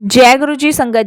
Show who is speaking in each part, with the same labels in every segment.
Speaker 1: जय गुरु जी संगत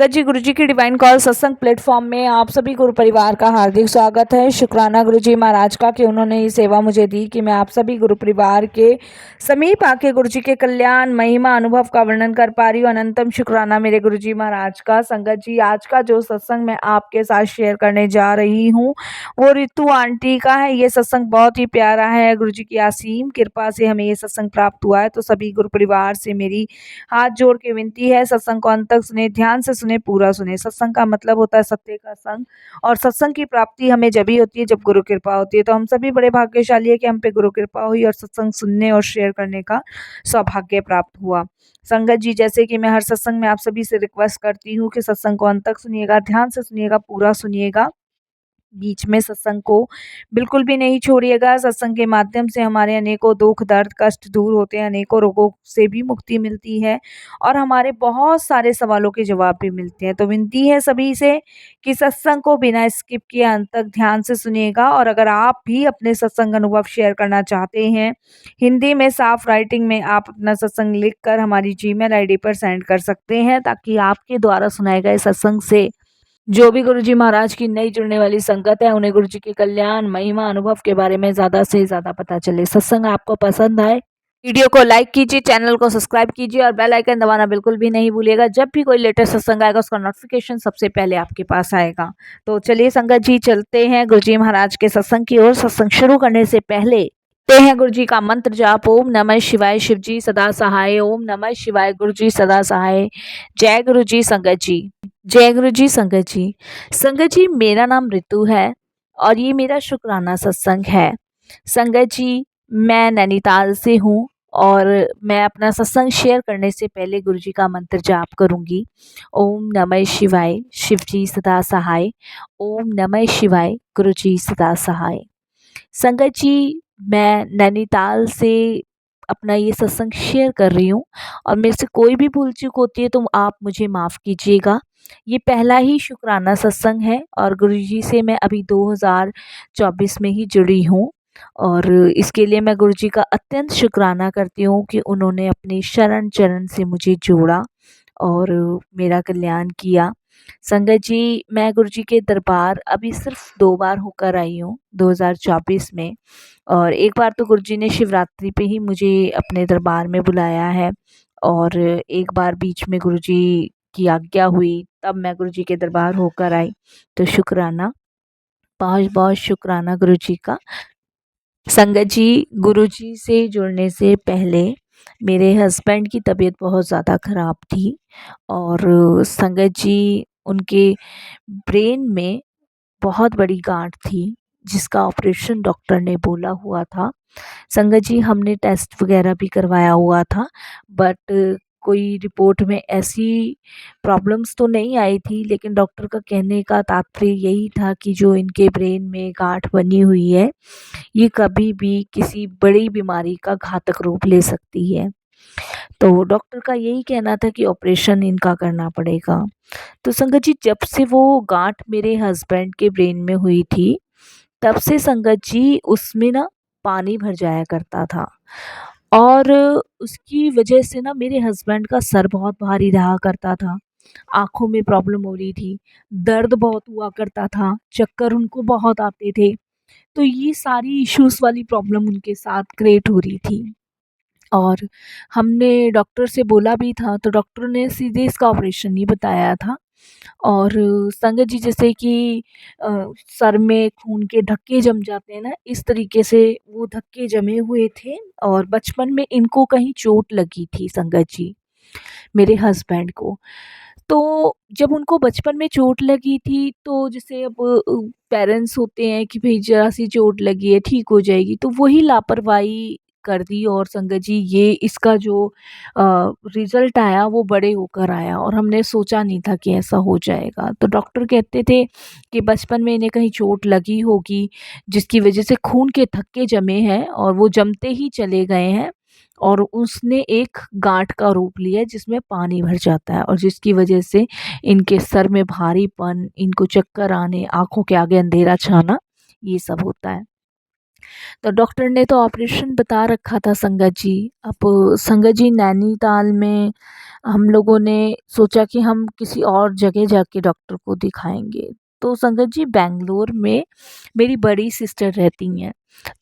Speaker 1: जी गुरु जी की डिवाइन कॉल सत्संग प्लेटफॉर्म में आप सभी गुरु परिवार का हार्दिक स्वागत है। शुक्राना गुरु जी महाराज का कि उन्होंने ये सेवा मुझे दी कि मैं आप सभी गुरु परिवार के समीप आके गुरु जी के कल्याण महिमा अनुभव का वर्णन कर पा रही हूँ। अनंतम शुक्राना मेरे गुरु जी महाराज का। संगत जी आज का जो सत्संग मैं आपके साथ शेयर करने जा रही हूँ वो रितु आंटी का है। ये सत्संग बहुत ही प्यारा है। गुरु जी की असीम कृपा से हमें ये सत्संग प्राप्त हुआ है। तो सभी गुरु परिवार से मेरी हाथ जोड़ के विनती है, सत्संग को अंत तक सुने, ध्यान से सुने, पूरा सुने। सत्संग का मतलब होता है सत्य का संग, और सत्संग की प्राप्ति हमें जब ही होती है जब गुरु कृपा होती है। तो हम सभी बड़े भाग्यशाली है कि हम पे गुरु कृपा हुई और सत्संग सुनने और शेयर करने का सौभाग्य प्राप्त हुआ। संगत जी, जैसे कि मैं हर सत्संग में आप सभी से रिक्वेस्ट करती हूँ कि सत्संग को अंत तक सुनिएगा, ध्यान से सुनिएगा, पूरा सुनिएगा, बीच में सत्संग को बिल्कुल भी नहीं छोड़िएगा। सत्संग के माध्यम से हमारे अनेकों दुख दर्द कष्ट दूर होते हैं, अनेकों रोगों से भी मुक्ति मिलती है और हमारे बहुत सारे सवालों के जवाब भी मिलते हैं। तो विनती है सभी से कि सत्संग को बिना स्किप किए अंत तक ध्यान से सुनिएगा। और अगर आप भी अपने सत्संग अनुभव शेयर करना चाहते हैं हिंदी में साफ राइटिंग में, आप अपना सत्संग लिख कर हमारी जीमेल आईडी पर सेंड कर सकते हैं, ताकि आपके द्वारा सुनाए गए सत्संग से जो भी गुरुजी महाराज की नई जुड़ने वाली संगत है उन्हें गुरुजी के कल्याण महिमा अनुभव के बारे में ज़्यादा से ज़्यादा पता चले। सत्संग आपको पसंद आए, वीडियो को लाइक कीजिए, चैनल को सब्सक्राइब कीजिए और बेल आइकन दबाना बिल्कुल भी नहीं भूलिएगा। जब भी कोई लेटेस्ट सत्संग आएगा उसका नोटिफिकेशन सबसे पहले आपके पास आएगा। तो चलिए संगत जी, चलते हैं गुरुजी महाराज के सत्संग की ओर। सत्संग शुरू करने से पहले ते हैं गुरु जी का मंत्र जाप। ओम नमः शिवाय, शिव जी सदा सहाय। ओम नमः शिवाय, गुरु जी सदा सहाय। जय गुरु जी संगत जी। जय गुरु जी संगत जी। संगत जी, मेरा नाम रितु है और ये मेरा शुक्राना सत्संग है। संगत जी, मैं नैनीताल से हूँ और मैं अपना सत्संग शेयर करने से पहले गुरु जी का मंत्र जाप करूँगी। ओम नमः शिवाय, शिव जी सदा सहाय। ओम नमः शिवाय, गुरु जी सदा सहाय। संगत जी, मैं नैनीताल से अपना ये सत्संग शेयर कर रही हूँ और मेरे से कोई भी भूल चूक होती है तो आप मुझे माफ़ कीजिएगा। ये पहला ही शुक्राना सत्संग है और गुरुजी से मैं अभी 2024 में ही जुड़ी हूँ और इसके लिए मैं गुरुजी का अत्यंत शुक्राना करती हूँ कि उन्होंने अपने शरण चरण से मुझे जोड़ा और मेरा कल्याण किया। संगत जी, मैं गुरुजी के दरबार अभी सिर्फ 2 बार होकर आई हूँ 2024 में, और एक बार तो गुरुजी ने शिवरात्रि पे ही मुझे अपने दरबार में बुलाया है और एक बार बीच में गुरुजी की आज्ञा हुई तब मैं गुरुजी के दरबार होकर आई। तो शुक्राना, बहुत-बहुत शुक्राना गुरुजी का। संगत जी, गुरुजी से जुड़ने से पहले मेरे हस्बैंड की तबीयत बहुत ज़्यादा ख़राब थी और संगत जी, उनके ब्रेन में बहुत बड़ी गांठ थी जिसका ऑपरेशन डॉक्टर ने बोला हुआ था। संगत जी, हमने टेस्ट वगैरह भी करवाया हुआ था बट कोई रिपोर्ट में ऐसी प्रॉब्लम्स तो नहीं आई थी, लेकिन डॉक्टर का कहने का तात्पर्य यही था कि जो इनके ब्रेन में गांठ बनी हुई है ये कभी भी किसी बड़ी बीमारी का घातक रूप ले सकती है। तो डॉक्टर का यही कहना था कि ऑपरेशन इनका करना पड़ेगा। तो संगत जी, जब से वो गांठ मेरे हस्बैंड के ब्रेन में हुई थी तब से संगत जी उसमें ना पानी भर जाया करता था और उसकी वजह से ना मेरे हस्बैंड का सर बहुत भारी रहा करता था, आँखों में प्रॉब्लम हो रही थी, दर्द बहुत हुआ करता था, चक्कर उनको बहुत आते थे। तो ये सारी इश्यूज़ वाली प्रॉब्लम उनके साथ क्रिएट हो रही थी और हमने डॉक्टर से बोला भी था तो डॉक्टर ने सीधे इसका ऑपरेशन ही बताया था। और संगत जी, जैसे कि सर में खून के धक्के जम जाते हैं ना, इस तरीके से वो धक्के जमे हुए थे और बचपन में इनको कहीं चोट लगी थी संगत जी, मेरे हस्बैंड को। तो जब उनको बचपन में चोट लगी थी तो जैसे अब पेरेंट्स होते हैं कि भई ज़रा-सी चोट लगी है, ठीक हो जाएगी, तो वही लापरवाही कर दी और संगत जी ये इसका जो रिज़ल्ट आया वो बड़े होकर आया और हमने सोचा नहीं था कि ऐसा हो जाएगा। तो डॉक्टर कहते थे कि बचपन में इन्हें कहीं चोट लगी होगी जिसकी वज़ह से खून के थक्के जमे हैं और वो जमते ही चले गए हैं और उसने एक गाँठ का रूप लिया जिसमें पानी भर जाता है और जिसकी वज़ह से इनके सर में भारीपन, इनको चक्कर आने, आँखों के आगे अंधेरा छाना, ये सब होता है। तो डॉक्टर ने तो ऑपरेशन बता रखा था संगत जी। अब संगत जी, नैनीताल में हम लोगों ने सोचा कि हम किसी और जगह जाके डॉक्टर को दिखाएँगे। तो संगत जी बैंगलोर में मेरी बड़ी सिस्टर रहती हैं।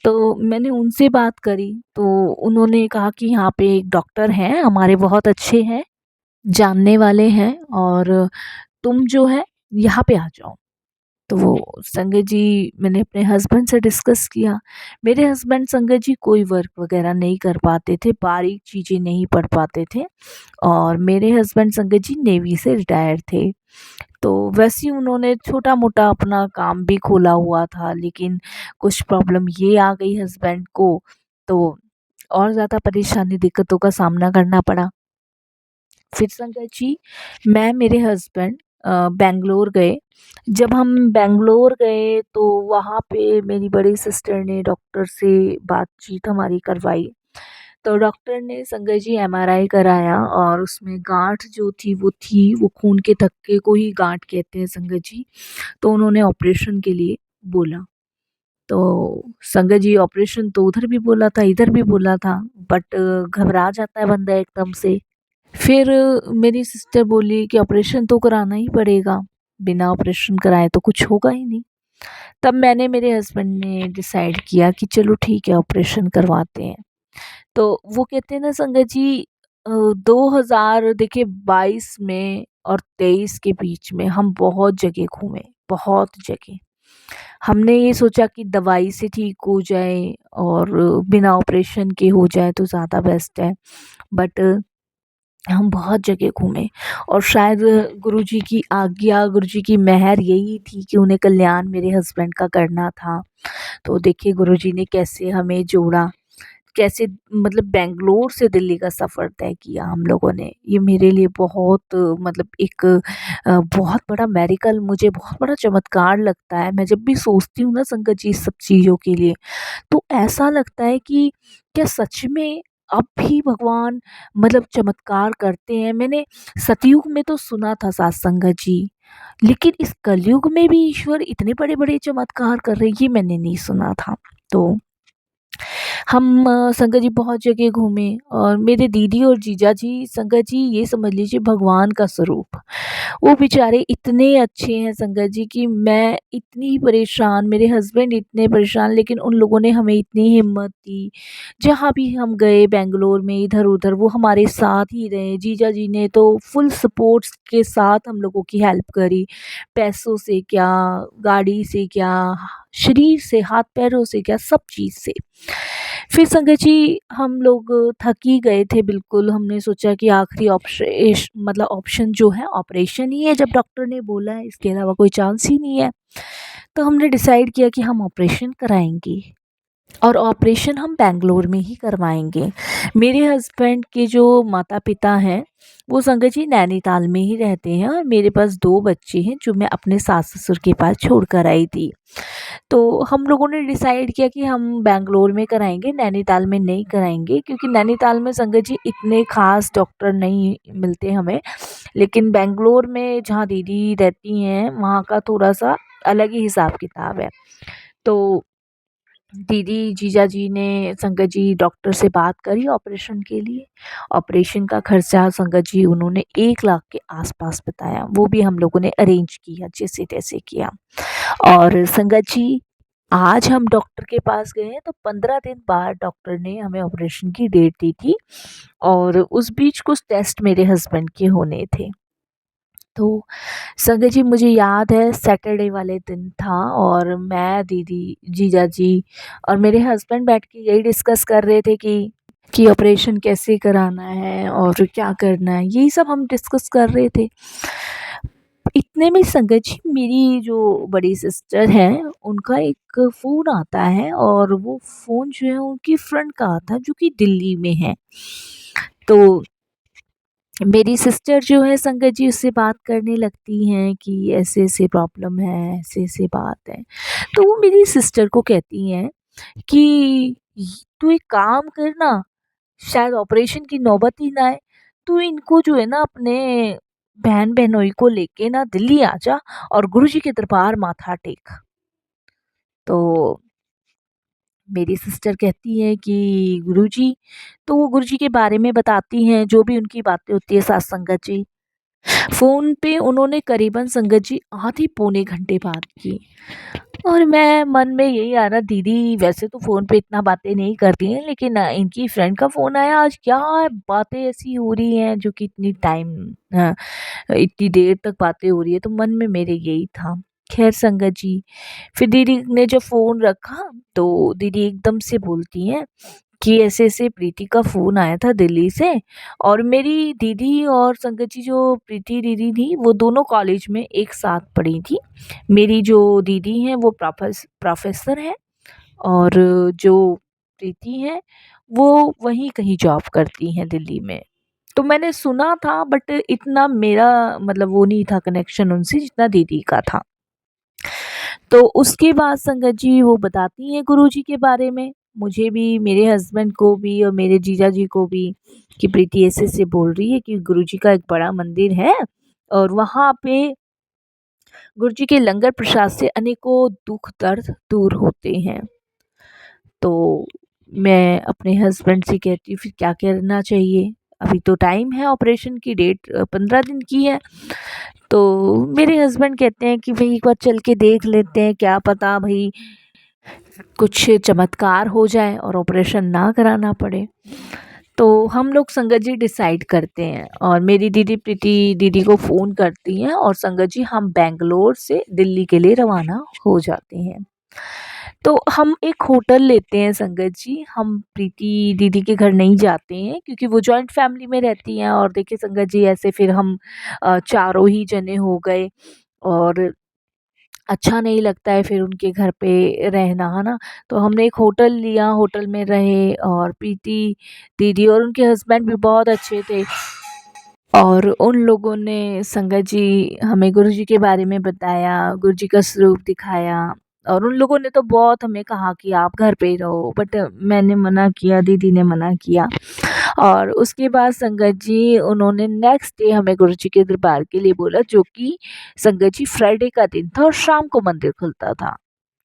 Speaker 1: तो मैंने उनसे बात करी तो उन्होंने कहा कि यहाँ पे एक डॉक्टर हैं, हमारे बहुत अच्छे हैं, जानने वाले हैं और तुम जो है यहाँ पे आ जाओ। तो वो संगत जी मैंने अपने हस्बैंड से डिस्कस किया। मेरे हस्बैंड संगत जी कोई वर्क वग़ैरह नहीं कर पाते थे, बारीक चीज़ें नहीं पढ़ पाते थे और मेरे हस्बैंड संगत जी नेवी से रिटायर थे। तो वैसे ही उन्होंने छोटा-मोटा अपना काम भी खोला हुआ था, लेकिन कुछ प्रॉब्लम ये आ गई हस्बैंड को, तो और ज़्यादा परेशानी दिक्कतों का सामना करना पड़ा। फिर संगत जी मैं मेरे हस्बैंड बैंगलोर गए। जब हम बैंगलोर गए तो वहाँ पे मेरी बड़ी सिस्टर ने डॉक्टर से बातचीत हमारी करवाई। तो डॉक्टर ने संगत जी एमआरआई कराया और उसमें गाँठ जो थी वो खून के थक्के को ही गाँठ कहते हैं संगत जी। तो उन्होंने ऑपरेशन के लिए बोला। तो संगत जी ऑपरेशन तो उधर भी बोला था, इधर भी बोला था, बट घबरा जाता है बंदा एकदम से। फिर मेरी सिस्टर बोली कि ऑपरेशन तो कराना ही पड़ेगा, बिना ऑपरेशन कराए तो कुछ होगा ही नहीं। तब मैंने मेरे हस्बैंड ने डिसाइड किया कि चलो ठीक है ऑपरेशन करवाते हैं। तो वो कहते हैं ना संगत जी 2000 देखिए 22 में और 23 के बीच में हम बहुत जगह घूमे, बहुत जगह। हमने ये सोचा कि दवाई से ठीक हो जाए और बिना ऑपरेशन के हो जाए तो ज़्यादा बेस्ट है। बट हम बहुत जगह घूमे और शायद गुरुजी की आज्ञा, गुरुजी की मेहर यही थी कि उन्हें कल्याण मेरे हस्बैंड का करना था। तो देखिए गुरुजी ने कैसे हमें जोड़ा, कैसे मतलब बैंगलोर से दिल्ली का सफ़र तय किया हम लोगों ने। ये मेरे लिए बहुत मतलब एक बहुत बड़ा मेरेकल, मुझे बहुत बड़ा चमत्कार लगता है। मैं जब भी सोचती हूँ ना संगत जी इस सब चीज़ों के लिए, तो ऐसा लगता है कि क्या सच में अब भी भगवान मतलब चमत्कार करते हैं। मैंने सतयुग में तो सुना था सात संगत जी, लेकिन इस कलयुग में भी ईश्वर इतने बड़े-बड़े चमत्कार कर रहे हैं ये मैंने नहीं सुना था। तो हम संगत जी बहुत जगह घूमे और मेरे दीदी और जीजा जी संगत जी ये समझ लीजिए भगवान का स्वरूप। वो बेचारे इतने अच्छे हैं संगत जी कि मैं इतनी परेशान, मेरे हस्बैंड इतने परेशान, लेकिन उन लोगों ने हमें इतनी हिम्मत दी। जहाँ भी हम गए बैंगलोर में इधर-उधर वो हमारे साथ ही रहे। जीजा जी ने तो फुल सपोर्ट्स के साथ हम लोगों की हेल्प करी। पैसों से क्या, गाड़ी से क्या, शरीर से, हाथ-पैरों से क्या, सब चीज़ से। फिर संगत जी हम लोग थक ही गए थे बिल्कुल। हमने सोचा कि आखिरी मतलब ऑप्शन जो है ऑपरेशन ही है, जब डॉक्टर ने बोला है इसके अलावा कोई चांस ही नहीं है। तो हमने डिसाइड किया कि हम ऑपरेशन कराएँगे और ऑपरेशन हम बैंगलोर में ही करवाएँगे। मेरे हस्बैंड के जो माता-पिता हैं, वो संगत जी नैनीताल में ही रहते हैं और मेरे पास 2 बच्चे हैं जो मैं अपने सास-ससुर के पास छोड़ कर आई थी। तो हम लोगों ने डिसाइड किया कि हम बैंगलोर में कराएँगे, नैनीताल में नहीं कराएँगे, क्योंकि नैनीताल में संगत जी इतने ख़ास डॉक्टर नहीं मिलते हमें। लेकिन बैंगलोर में जहाँ दीदी रहती हैं, वहाँ का थोड़ा-सा अलग ही हिसाब-किताब है। तो दीदी, जीजा जी ने संगत जी डॉक्टर से बात करी ऑपरेशन के लिए। ऑपरेशन का खर्चा संगत जी उन्होंने 1 लाख के आस-पास बताया, वो भी हम लोगों ने अरेंज किया, जैसे-तैसे किया। और संगत जी आज हम डॉक्टर के पास गए हैं तो 15 दिन बाद डॉक्टर ने हमें ऑपरेशन की डेट दी थी और उस बीच कुछ टेस्ट मेरे हस्बैंड के होने थे। तो संगत जी मुझे याद है सैटरडे वाले दिन था और मैं, दीदी, जीजा जी और मेरे हस्बैंड बैठ के यही डिस्कस कर रहे थे कि ऑपरेशन कैसे कराना है और क्या करना है, यही सब हम डिस्कस कर रहे थे। इतने में संगत जी मेरी जो बड़ी सिस्टर हैं उनका एक फ़ोन आता है और वो फ़ोन जो है उनकी फ्रेंड का आता है जो कि दिल्ली में है। तो मेरी सिस्टर जो है संगत जी उससे बात करने लगती हैं कि ऐसे-ऐसे प्रॉब्लम है, ऐसे-ऐसे बात है। तो वो मेरी सिस्टर को कहती हैं कि तू एक काम कर ना, शायद ऑपरेशन की नौबत ही ना आए, तू इनको जो है ना अपने बहन-बहनोई को लेके ना दिल्ली आ जा और गुरुजी के दरबार माथा टेक। तो
Speaker 2: मेरी सिस्टर कहती है कि गुरुजी, तो वो गुरुजी के बारे में बताती हैं, जो भी उनकी बातें होती है साथ संगत जी। फ़ोन पे उन्होंने करीबन संगत जी आधी पौने घंटे बात की। और मैं मन में यही आ रहा, दीदी वैसे तो फ़ोन पे इतना बातें नहीं करती हैं, लेकिन इनकी फ्रेंड का फ़ोन आया, आज क्या बातें ऐसी हो रही हैं जो कि इतनी देर तक बातें हो रही है, तो मन में मेरे यही था। ख़ैर संगत जी, फिर दीदी ने जब फ़ोन रखा तो दीदी एकदम से बोलती हैं कि ऐसे-ऐसे प्रीति का फ़ोन आया था दिल्ली से। और मेरी दीदी और संगत जी, जो प्रीति दीदी थी, वो दोनों कॉलेज में एक साथ पढ़ी थी। मेरी जो दीदी हैं वो प्रोफ़ेसर हैं, और जो प्रीति हैं वो वहीं कहीं जॉब करती हैं दिल्ली में। तो मैंने सुना था, बट इतना मेरा मतलब वो नहीं था कनेक्शन उनसे, जितना दीदी का था। तो उसके बाद संगत जी वो बताती हैं गुरुजी के बारे में, मुझे भी, मेरे हस्बैंड को भी और मेरे जीजा जी को भी, कि प्रीति ऐसे-ऐसे बोल रही है कि गुरुजी का एक बड़ा मंदिर है, और वहाँ पे गुरुजी के लंगर प्रसाद से अनेकों दुख दर्द दूर होते हैं। तो मैं अपने हस्बैंड से कहती हूँ, फिर क्या करना चाहिए? अभी तो टाइम है, ऑपरेशन की डेट 15 दिन की है। तो मेरे हस्बैंड कहते हैं कि भई एक बार चल के देख लेते हैं, क्या पता भई कुछ चमत्कार हो जाए और ऑपरेशन ना कराना पड़े। तो हम लोग संगत जी डिसाइड करते हैं, और मेरी दीदी प्रीति दीदी को फ़ोन करती हैं, और संगत जी हम बैंगलोर से दिल्ली के लिए रवाना हो जाते हैं। तो हम एक होटल लेते हैं संगत जी, हम प्रीति दीदी के घर नहीं जाते हैं, क्योंकि वो जॉइंट फैमिली में रहती हैं, और देखिए संगत जी, ऐसे फिर हम चारों ही जने हो गए, और अच्छा नहीं लगता है फिर उनके घर पे रहना, है ना? तो हमने एक होटल लिया, होटल में रहे, और प्रीति दीदी और उनके हस्बैंड भी बहुत अच्छे थे, और उन लोगों ने संगत जी हमें गुरुजी के बारे में बताया, गुरुजी का स्वरूप दिखाया, और उन लोगों ने तो बहुत हमें कहा कि आप घर पे ही रहो, बट मैंने मना किया, दीदी ने मना किया। और उसके बाद संगत जी उन्होंने नेक्स्ट डे हमें गुरुजी के दरबार के लिए बोला, जो कि संगत जी फ्राइडे का दिन था, और शाम को मंदिर खुलता था।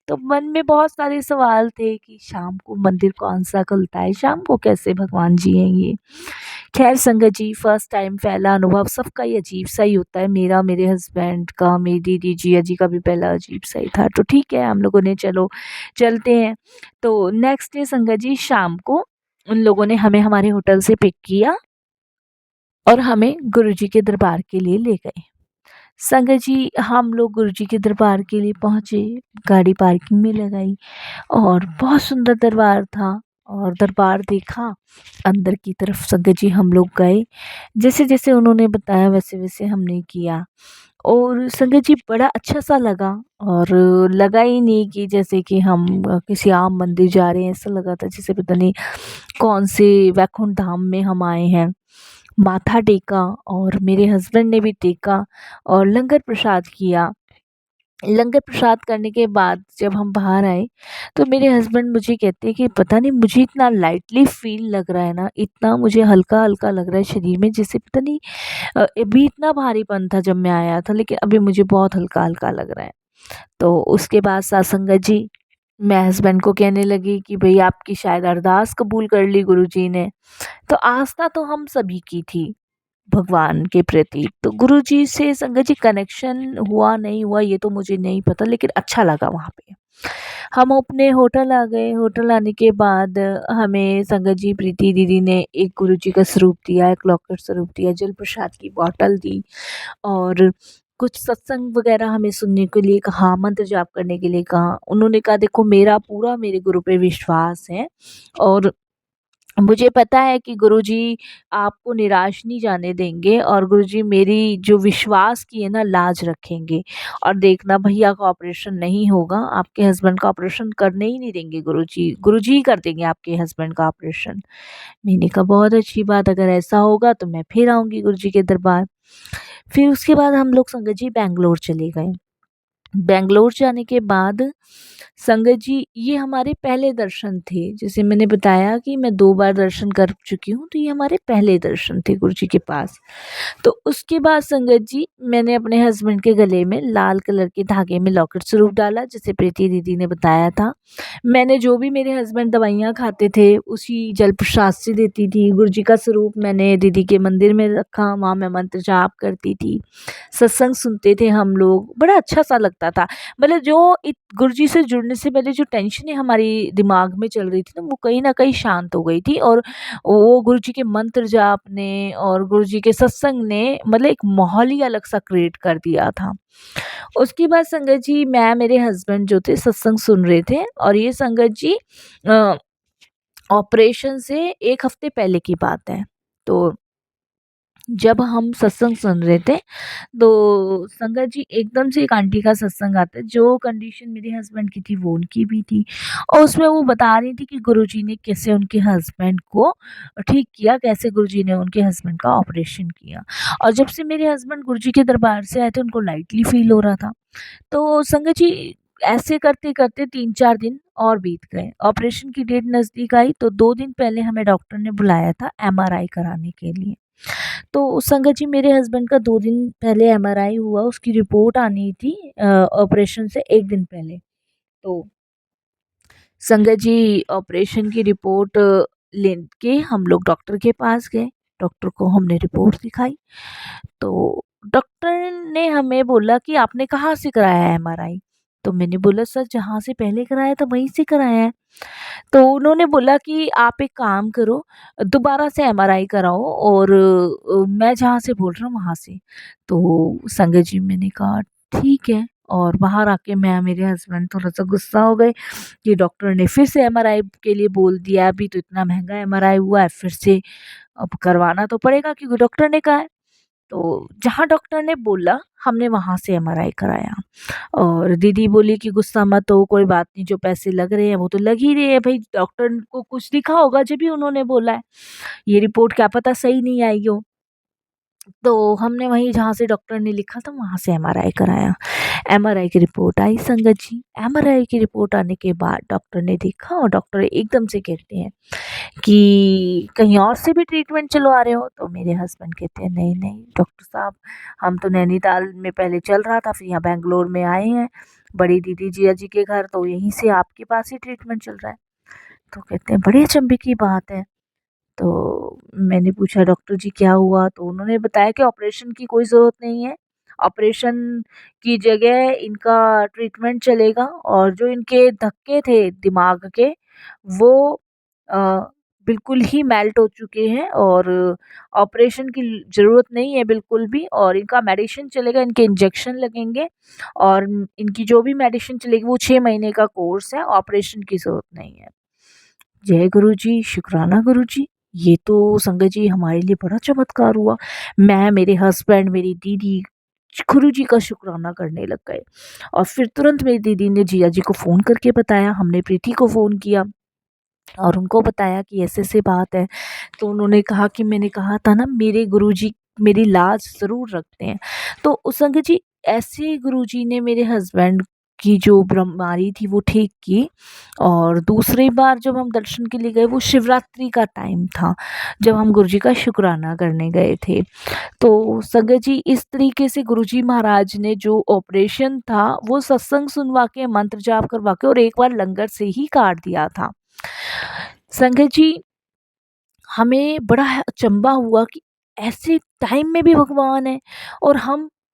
Speaker 2: तो मन में बहुत सारे सवाल थे कि शाम को मंदिर कौन-सा खुलता है? शाम को कैसे भगवान जिएँगे? ख़ैर संगत जी, फर्स्ट टाइम पहला अनुभव सबका ही अजीब-सा ही होता है। मेरा, मेरे हस्बैंड का, मेरी दीदी, जीजा जी का भी पहला अजीब-सा ही था। तो ठीक है, हम लोगों ने चलो चलते हैं। तो नेक्स्ट डे संगत जी शाम को उन लोगों ने हमें हमारे होटल से पिक किया, और हमें गुरुजी के दरबार के लिए ले गए। संगत जी हम लोग गुरुजी के दरबार के लिए पहुँचे, गाड़ी पार्किंग में लगाई, और बहुत सुंदर दरबार था, और दरबार देखा, अंदर की तरफ संगत जी हम लोग गए। जैसे-जैसे उन्होंने बताया वैसे-वैसे हमने किया, और संगत जी बड़ा अच्छा-सा लगा, और लगा ही नहीं कि जैसे कि हम किसी आम मंदिर जा रहे हैं, ऐसा लगा था जैसे पता नहीं कौन से वैकुंठ धाम में हम आए हैं। माथा टेका, और मेरे हस्बैंड ने भी टेका, और लंगर प्रसाद किया। लंगर प्रसाद करने के बाद जब हम बाहर आए, तो मेरे हस्बैंड मुझे कहते हैं कि पता नहीं मुझे इतना लाइटली फ़ील लग रहा है ना, इतना मुझे हल्का-हल्का लग रहा है शरीर में, जैसे पता नहीं अभी इतना भारीपन था जब मैं आया था, लेकिन अभी मुझे बहुत हल्का-हल्का लग रहा है। तो उसके बाद सत्संगत जी, मैं हस्बैंड को कहने लगी कि भई आपकी शायद अरदास कबूल कर ली गुरुजी ने। तो आस्था तो हम सभी की थी भगवान के प्रति। तो गुरुजी से संगत जी कनेक्शन हुआ नहीं हुआ ये तो मुझे नहीं पता, लेकिन अच्छा लगा वहाँ पे। हम अपने होटल आ गए, होटल आने के बाद हमें संगत जी प्रीति दीदी ने एक गुरुजी का स्वरूप दिया, एक लॉकेट स्वरूप दिया, जल प्रसाद की बॉटल दी, और कुछ सत्संग वगैरह हमें सुनने के लिए कहा, मंत्र जाप करने के लिए कहा। उन्होंने कहा देखो मेरा पूरा मेरे गुरु पे विश्वास है, और मुझे पता है कि गुरुजी आपको निराश नहीं जाने देंगे, और गुरुजी मेरी जो विश्वास की है ना लाज रखेंगे, और देखना भैया का ऑपरेशन नहीं होगा, आपके हस्बैंड का ऑपरेशन करने ही नहीं देंगे गुरुजी, गुरुजी ही कर देंगे आपके हस्बैंड का ऑपरेशन। मैंने कहा बहुत अच्छी बात, अगर ऐसा होगा तो मैं फिर आऊँगी गुरुजी के दरबार। फिर उसके बाद हम लोग संगत जी बैंगलोर चले गए। बैंगलोर जाने के बाद संगत जी, ये हमारे पहले दर्शन थे। जैसे मैंने बताया कि मैं 2 बार दर्शन कर चुकी हूँ, तो ये हमारे पहले दर्शन थे गुरुजी के पास। तो उसके बाद संगत जी, मैंने अपने हस्बैंड के गले में लाल कलर के धागे में लॉकेट स्वरूप डाला, जैसे प्रीति दीदी ने बताया था। मैंने जो भी मेरे हस्बैंड दवाइयाँ खाते थे, उसी जल प्रसाद से देती थी। गुरुजी का स्वरूप मैंने दीदी के मंदिर में रखा, वहाँ मैं मंत्र जाप करती थी। सत्संग सुनते थे हम लोग, बड़ा अच्छा-सा लगता था। मतलब जो गुरुजी से जुड़ने से पहले जो टेंशनें हमारी दिमाग में चल रही थी ना, वो कहीं न कहीं शांत हो गई थी, और वो गुरुजी के मंत्र जाप ने और गुरुजी के सत्संग ने मतलब एक माहौल ही अलग-सा क्रिएट कर दिया था। उसके बाद संगत जी, मैं मेरे हस्बैंड जो थे सत्संग सुन रहे थे, और ये संगत जी अ, ऑपरेशन से 1 हफ्ते पहले की बात है। तो जब हम सत्संग सुन रहे थे, तो संगत जी एकदम से एक आंटी का सत्संग आता है, जो कंडीशन मेरे हस्बैंड की थी वो उनकी भी थी, और उसमें वो बता रही थी कि गुरुजी ने कैसे उनके हस्बैंड को ठीक किया, कैसे गुरुजी ने उनके हस्बैंड का ऑपरेशन किया। और जब से मेरे हस्बैंड गुरुजी के दरबार से आए थे, उनको लाइटली फील हो रहा था। तो संगत जी ऐसे करते-करते 3-4 दिन और बीत गए। ऑपरेशन की डेट नज़दीक आई, तो 2 दिन पहले हमें डॉक्टर ने बुलाया था एमआरआई कराने के लिए। तो संगत जी मेरे हस्बैंड का 2 दिन पहले एमआरआई हुआ, उसकी रिपोर्ट आनी थी ऑपरेशन से 1 दिन पहले। तो संगत जी ऑपरेशन की रिपोर्ट लेके हम लोग डॉक्टर के पास गए। डॉक्टर को हमने रिपोर्ट दिखाई, तो डॉक्टर ने हमें बोला कि आपने कहाँ से कराया है एमआरआई? तो मैंने बोला सर, जहाँ से पहले कराया था वहीं से कराया है। तो उन्होंने बोला कि आप एक काम करो, दोबारा से एमआरआई कराओ, और मैं जहाँ से बोल रहा हूँ वहाँ से। तो संगत जी मैंने कहा ठीक है, और बाहर आके मैं मेरे हस्बैंड थोड़ा-सा गुस्सा हो गए कि डॉक्टर ने फिर से एमआरआई के लिए बोल दिया, अभी तो इतना महँगा एमआरआई हुआ है, फिर से अब करवाना तो पड़ेगा क्योंकि डॉक्टर ने कहा है। तो जहाँ डॉक्टर ने बोला, हमने वहाँ से एमआरआई कराया। और दीदी बोली कि गुस्सा मत हो, कोई बात नहीं, जो पैसे लग रहे हैं वो तो लग ही रहे हैं भई, डॉक्टर को कुछ लिखा होगा जब भी उन्होंने बोला है। ये रिपोर्ट क्या पता सही नहीं आई हो। तो हमने वहीं जहाँ से डॉक्टर ने लिखा था वहाँ से एमआरआई कराया। एमआरआई की रिपोर्ट आई संगत जी। एमआरआई की रिपोर्ट आने के बाद डॉक्टर ने देखा, और डॉक्टर एकदम से कहते हैं कि कहीं और से भी ट्रीटमेंट चलवा रहे हो? तो मेरे हस्बैंड कहते हैं नहीं, नहीं डॉक्टर साहब, हम तो नैनीताल में पहले चल रहा था, फिर यहाँ बैंगलोर में आए हैं, बड़ी दीदी जिया जी के घर, तो यहीं से आपके पास ही ट्रीटमेंट चल रहा है। तो कहते हैं बड़े अचंभे की बात है। तो मैंने पूछा डॉक्टर जी क्या हुआ? तो उन्होंने बताया कि ऑपरेशन की कोई ज़रूरत नहीं है। ऑपरेशन की जगह इनका ट्रीटमेंट चलेगा, और जो इनके धक्के थे दिमाग के, वो अ, बिल्कुल ही मेल्ट हो चुके हैं, और ऑपरेशन की ज़रूरत नहीं है बिल्कुल भी, और इनका मेडिसिन चलेगा, इनके इंजेक्शन लगेंगे, और इनकी जो भी मेडिसिन चलेगी वो 6 महीने का कोर्स है, ऑपरेशन की ज़रूरत नहीं है। जय गुरुजी, शुक्राना गुरुजी। ये तो संगत जी हमारे लिए बड़ा चमत्कार हुआ। मैं, मेरे हस्बैंड, मेरी दीदी गुरुजी का शुक्राना करने लग गए, और फिर तुरंत मेरी दीदी ने जीजा जी को फ़ोन करके बताया, हमने प्रीति को फ़ोन किया और उनको बताया कि ऐसे-ऐसे बात है। तो उन्होंने कहा कि मैंने कहा था ना मेरे गुरुजी मेरी लाज ज़रूर रखते हैं। तो उस संगत जी ऐसे गुरुजी ने मेरे हस्बैंड की जो बीमारी थी वो ठीक की, और दूसरी बार जब हम दर्शन के लिए गए वो शिवरात्रि का टाइम था, जब हम गुरुजी का शुक्राना करने गए थे। तो संगत जी इस तरीके से गुरुजी महाराज ने जो ऑपरेशन था वो सत्संग सुनवा के, मंत्र जाप करवा के, और एक बार लंगर से ही काट दिया था। संगत जी हमें बड़ा अचंभा हुआ कि ऐसे टाइम में भी भगवान है, और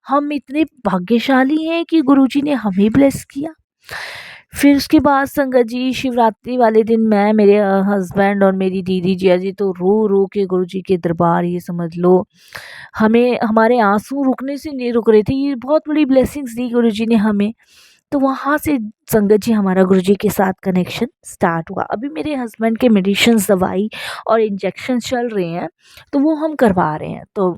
Speaker 2: हम इतने भाग्यशाली हैं कि गुरुजी ने हमें ब्लेस किया। फिर उसके बाद संगत जी शिवरात्रि वाले दिन मैं, मेरे हस्बैंड और मेरी दीदी जिया जी तो रो रो के गुरुजी के दरबार, ये समझ लो हमें, हमारे आंसू रुकने से नहीं रुक रहे थे। ये बहुत बड़ी ब्लेसिंग्स दी गुरुजी ने हमें। तो वहाँ से संगत जी हमारा गुरुजी के साथ कनेक्शन स्टार्ट हुआ। अभी मेरे हस्बैंड के मेडिसिन्स, दवाई और इंजेक्शन चल रहे हैं, तो वो हम करवा रहे हैं। तो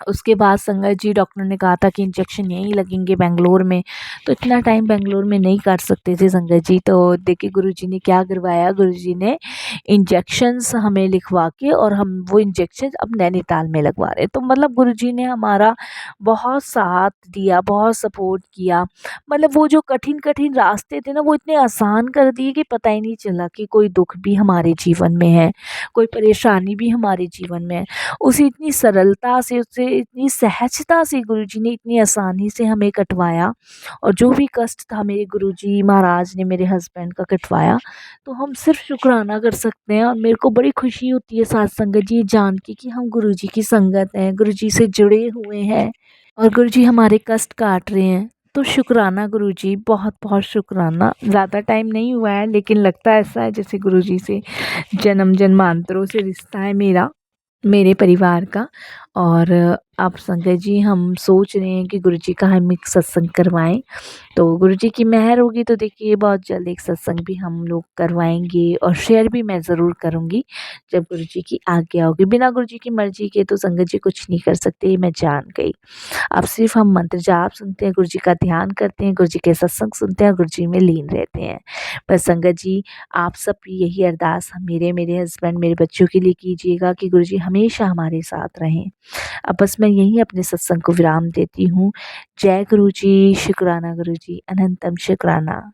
Speaker 2: उसके बाद संगत जी डॉक्टर ने कहा था कि इंजेक्शन यहीं लगेंगे बेंगलोर में। तो इतना टाइम बेंगलोर में नहीं काट सकते थे संगत जी। तो देखिए गुरुजी ने क्या करवाया, गुरुजी ने इंजेक्शंस हमें लिखवा के और हम वो इंजेक्शन अब नैनीताल में लगवा रहे हैं। तो मतलब गुरुजी ने हमारा बहुत साथ दिया, बहुत सपोर्ट किया। मतलब वो जो कठिन-कठिन रास्ते थे ना, वो इतने आसान कर दिए कि पता ही नहीं चला कि कोई दुःख भी हमारे जीवन में है, कोई परेशानी भी हमारे जीवन में है। उसे इतनी सरलता से, उससे इतनी सहजता से गुरुजी ने इतनी आसानी से हमें कटवाया। और जो भी कष्ट था मेरे गुरुजी महाराज ने मेरे हस्बैंड का कटवाया, तो हम सिर्फ शुक्राना कर सकते हैं। और मेरे को बड़ी खुशी होती है साथ संगत जी ये जान के कि हम गुरुजी की संगत हैं, गुरुजी से जुड़े हुए हैं और गुरुजी हमारे कष्ट काट रहे हैं। तो शुक्राना गुरुजी, बहुत बहुत शुक्राना। ज़्यादा टाइम नहीं हुआ है लेकिन लगता ऐसा है जैसे गुरुजी से जन्म जन्मांतरों से रिश्ता है मेरा, मेरे परिवार का। और आप संगत जी हम सोच रहे हैं कि गुरुजी का हम एक सत्संग करवाएं। तो गुरुजी की मेहर होगी तो देखिए बहुत जल्द एक सत्संग भी हम लोग करवाएंगे और शेयर भी मैं ज़रूर करूंगी जब गुरुजी की आज्ञा होगी। बिना गुरुजी की मर्जी के तो संगत जी कुछ नहीं कर सकते, ये मैं जान गई। अब सिर्फ हम मंत्र जाप सुनते हैं, गुरुजी का ध्यान करते हैं, गुरुजी के सत्संग सुनते हैं, गुरुजी में लीन रहते हैं। बस संगत जी आप सब की यही अरदास मेरे मेरे हस्बैंड मेरे बच्चों के लिए कीजिएगा कि गुरुजी हमेशा हमारे साथ रहें। अब बस मैं यहीं अपने सत्संग को विराम देती हूँ। जय गुरुजी, शुक्राना गुरुजी, अनंतम शुक्राना।